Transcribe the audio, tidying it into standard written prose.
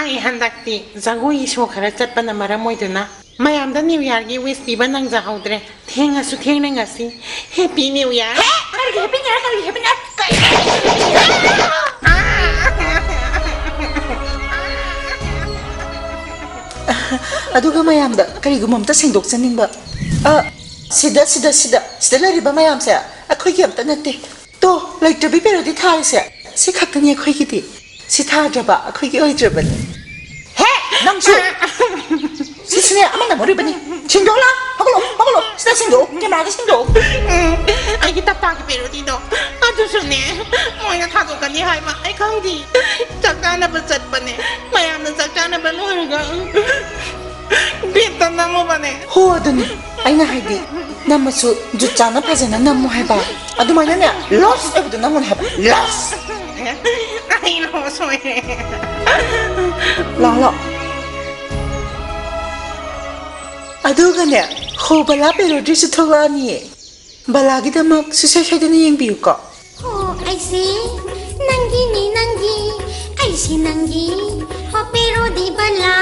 ꯑꯩ ꯍꯟꯗꯛꯇꯤ ꯖꯒꯣꯏ ꯁꯣ ꯈꯔ ꯆꯠꯄꯅ ꯃꯔꯝ ꯑꯣꯏꯗꯨꯅ ꯃꯌꯥꯝꯗ ꯅ꯭ꯌꯨ ꯏꯌꯥꯔꯒꯤ ꯋꯤꯁ ꯄꯤꯕ ꯅꯪꯖꯍꯧꯗ꯭ꯔꯦ ꯊꯦꯡꯉꯁꯨ ꯊꯦꯡꯅ ꯉꯁꯤ happy new year happy new year ꯑꯗꯨꯒ ꯃꯌꯥꯝꯗ ꯀꯔꯤꯒꯨꯝꯕ ꯑꯝꯇ ꯁꯦꯡꯗꯣꯛꯆꯅꯤꯡꯕ ꯁꯤꯗ ꯂꯩꯔꯤꯕ ꯃꯌꯥꯝꯁꯦ ꯑꯩꯈꯣꯏꯒꯤ ꯑꯝꯇ ꯅꯠꯇꯦ ꯇꯣ ꯂꯩꯇ꯭ꯔꯕꯤ ꯄꯦꯔꯣꯗꯤ ꯊꯥꯔꯤꯁꯦ ꯁꯤ ꯈꯛꯇꯅꯤ ꯑꯩꯈꯣꯏꯒꯤꯗꯤ ꯁꯤ ꯊꯥꯗ꯭ꯔꯕ ꯑꯩꯈꯣꯏꯒꯤ ꯑꯣꯏꯗ꯭ꯔꯕꯅꯤ ꯍꯦ ꯅꯪꯁꯨ ꯁꯤꯁꯤꯅꯦ ꯑꯃꯅ ꯃꯔꯨꯕꯅꯤ ꯁꯦꯡꯗꯣꯛꯂ ꯍꯧꯒꯠꯂꯣ ꯁꯤꯗ ꯁꯦꯡꯗꯣꯛꯑꯣ ꯀꯦꯃꯦꯔꯥꯗ ꯁꯦꯡꯗꯣꯛꯑꯣ ꯑꯩꯒꯤ ꯇꯞꯇꯥꯒꯤ ꯄꯦꯔꯣꯗꯤꯗꯣ ꯑꯗꯨꯁꯨꯅꯦ ꯃꯣꯏꯅ ꯊꯥꯗꯣꯛꯀꯅꯤ ꯍꯥꯏꯕ ꯑꯩ ꯈꯪꯗꯦ ꯆꯥꯛ ꯆꯥꯅꯕ ꯆꯠꯄꯅꯦ ꯃꯌꯥꯝꯅ ꯆꯥꯛ ꯆꯥꯅꯕ ꯂꯣꯏꯔꯒ ꯕꯦꯠꯇ ꯅꯝꯃꯨꯕꯅꯦ ꯍꯣ ꯑꯗꯨꯅꯤ ꯑꯩꯅ ꯍꯥꯏꯗꯤ ꯅꯝꯃꯁꯨ ꯖꯨꯠ ꯆꯥꯅ ꯐꯖꯅ ꯅꯝꯃꯨ ꯍꯥꯏꯕ ꯑꯗꯨꯃꯥꯏꯅꯅꯦ ꯂꯣꯁ ꯑꯣꯏꯕꯗꯣ ꯅꯝꯃꯨꯅꯦ ꯍꯥꯏꯕ ꯂꯣꯁ ꯑꯩ ꯂꯣꯁ ꯑꯣꯏꯔꯦ ꯂꯥꯛꯑꯣ ꯑꯗꯨꯒꯅꯦ ꯍꯣ ꯕꯂꯥ ꯄꯦꯔꯣꯗꯤꯁꯨ ꯊꯣꯛꯂꯛꯑꯅꯤꯌꯦ ꯕꯂꯥꯒꯤꯗꯃꯛ ꯁꯨꯡꯁꯣꯏ ꯁꯣꯏꯗꯅ ꯌꯦꯡꯕꯤꯌꯨꯀꯣ ꯑꯩꯁꯦ ꯅꯪꯒꯤꯅꯤ ꯅꯪꯒꯤ ꯑꯩꯁꯦ ꯅꯪꯒꯤ ꯍꯣ ꯄꯦꯔꯣꯗꯤ ꯕꯂꯥ